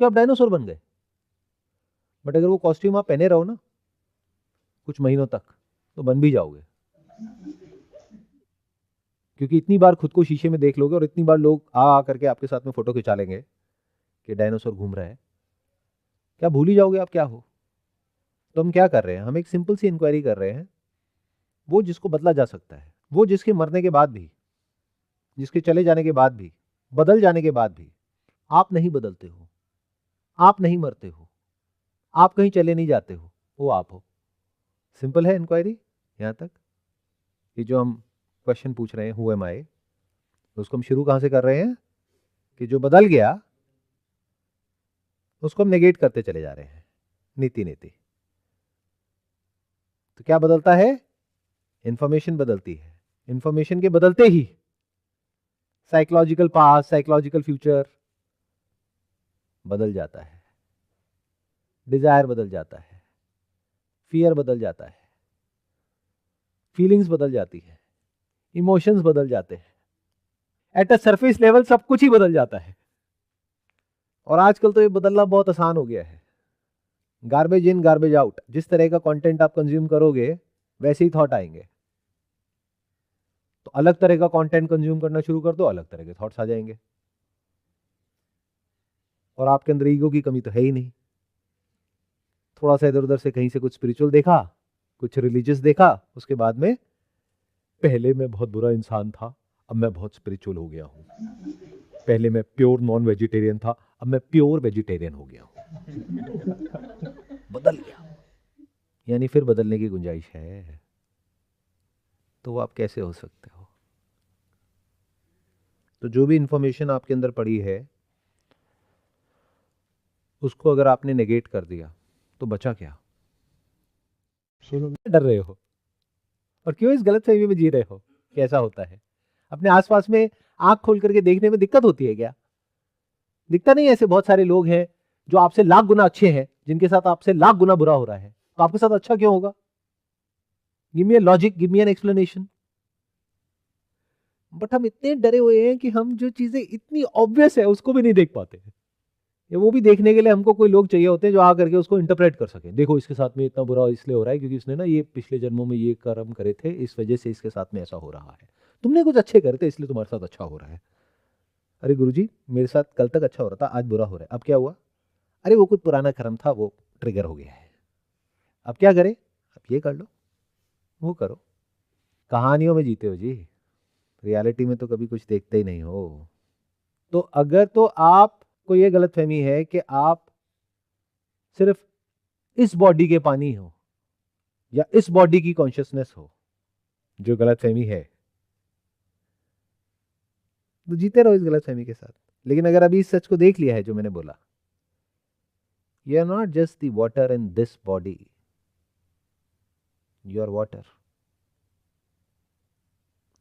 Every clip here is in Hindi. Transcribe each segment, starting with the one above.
कि आप डायनासोर बन गए। बट अगर वो कॉस्ट्यूम आप पहने रहो ना कुछ महीनों तक, तो बन भी जाओगे, क्योंकि इतनी बार खुद को शीशे में देख लोगे और इतनी बार लोग आ करके आपके साथ में फोटो खिंचा लेंगे कि डायनासोर घूम रहा है, क्या भूल ही जाओगे आप क्या हो। तो हम क्या कर रहे हैं, हम एक सिंपल सी इंक्वायरी कर रहे हैं, वो जिसको बदला जा सकता है, वो जिसके मरने के बाद भी, जिसके चले जाने के बाद भी, बदल जाने के बाद भी आप नहीं बदलते हो, आप नहीं मरते हो, आप कहीं चले नहीं जाते हो, वो आप हो। सिंपल है इंक्वायरी यहां तक। ये जो हम क्वेश्चन पूछ रहे हैं हु एम आई, उसको हम शुरू कहां से कर रहे हैं कि जो बदल गया उसको हम नेगेट करते चले जा रहे हैं, नीति नीति। तो क्या बदलता है, इंफॉर्मेशन बदलती है। इंफॉर्मेशन के बदलते ही साइकोलॉजिकल पास्ट, साइकोलॉजिकल फ्यूचर बदल जाता है, डिजायर बदल जाता है, फियर बदल जाता है, फीलिंग्स बदल जाती है, इमोशंस बदल जाते हैं, एट अ सरफेस लेवल सब कुछ ही बदल जाता है। और आजकल तो ये बदलना बहुत आसान हो गया है, गार्बेज इन गार्बेज आउट। जिस तरह का कंटेंट आप कंज्यूम करोगे वैसे ही थॉट आएंगे। तो अलग तरह का कंटेंट कंज्यूम करना शुरू कर दो, अलग तरह के थॉट्स आ जाएंगे। और आपके अंदर ईगो की कमी तो है ही नहीं। थोड़ा सा इधर उधर से कहीं से कुछ स्पिरिचुअल देखा, कुछ रिलीजियस देखा, उसके बाद में पहले मैं बहुत बुरा इंसान था, अब मैं बहुत स्पिरिचुअल हो गया हूं। पहले मैं प्योर नॉन वेजिटेरियन था, अब मैं प्योर वेजिटेरियन हो गया हूं। बदल गया, यानी फिर बदलने की गुंजाइश है। तो वो आप कैसे हो सकते हो। तो जो भी इंफॉर्मेशन आपके अंदर पड़ी है उसको अगर आपने नेगेट कर दिया तो बचा क्या। शुरू में डर रहे हो और क्यों इस गलत फहमी में जी रहे हो कि ऐसा होता है। अपने आसपास में आंख खोल करके देखने में दिक्कत होती है क्या, दिखता नहीं है ऐसे बहुत सारे लोग हैं जो आपसे लाख गुना अच्छे हैं, जिनके साथ आपसे लाख गुना बुरा हो रहा है, तो आपके साथ अच्छा क्यों होगा। Give me a logic, give me an explanation. But हम इतने डरे हुए हैं कि हम जो चीजें इतनी ऑब्वियस है उसको भी नहीं देख पाते हैं। या वो भी देखने के लिए हमको कोई लोग चाहिए होते हैं जो आकर के उसको इंटरप्रेट कर सके। देखो इसके साथ में इतना बुरा इसलिए हो रहा है क्योंकि इसने ना ये पिछले जन्मों में ये कर्म करे थे, इस वजह से इसके साथ में ऐसा हो रहा है। तुमने कुछ अच्छे करे थे इसलिए तुम्हारे साथ अच्छा हो रहा है। अरे गुरुजी मेरे साथ कल तक अच्छा हो रहा था, आज बुरा हो रहा है, अब क्या हुआ। अरे वो कुछ पुराना कर्म था, वो ट्रिगर हो गया है, अब क्या करें, अब ये कर लो, वो करो। कहानियों में जीते हो जी, रियलिटी में तो कभी कुछ देखते ही नहीं हो। तो अगर तो आपको ये गलतफहमी है कि आप सिर्फ इस बॉडी के पानी हो या इस बॉडी की कॉन्शियसनेस हो, जो गलतफहमी है, तो जीते रहो इस गलतफहमी के साथ। लेकिन अगर अभी इस सच को देख लिया है जो मैंने बोला, you are not just the water in this body, you are water.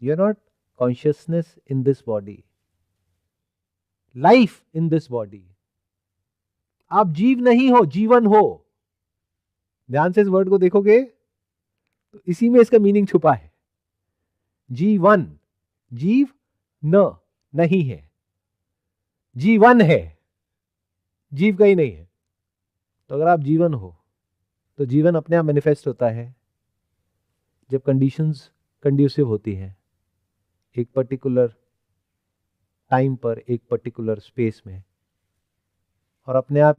You are not consciousness in this body, life in this body. आप जीव नहीं हो, जीवन हो। ध्यान से इस वर्ड को देखोगे तो इसी में इसका मीनिंग छुपा है। जीवन, जीव न नहीं है, जीवन है, जीव का ही नहीं है। तो अगर आप जीवन हो तो जीवन अपने आप मैनिफेस्ट होता है जब कंडीशंस कंड्यूसिव होती हैं, एक पर्टिकुलर टाइम पर, एक पर्टिकुलर स्पेस में, और अपने आप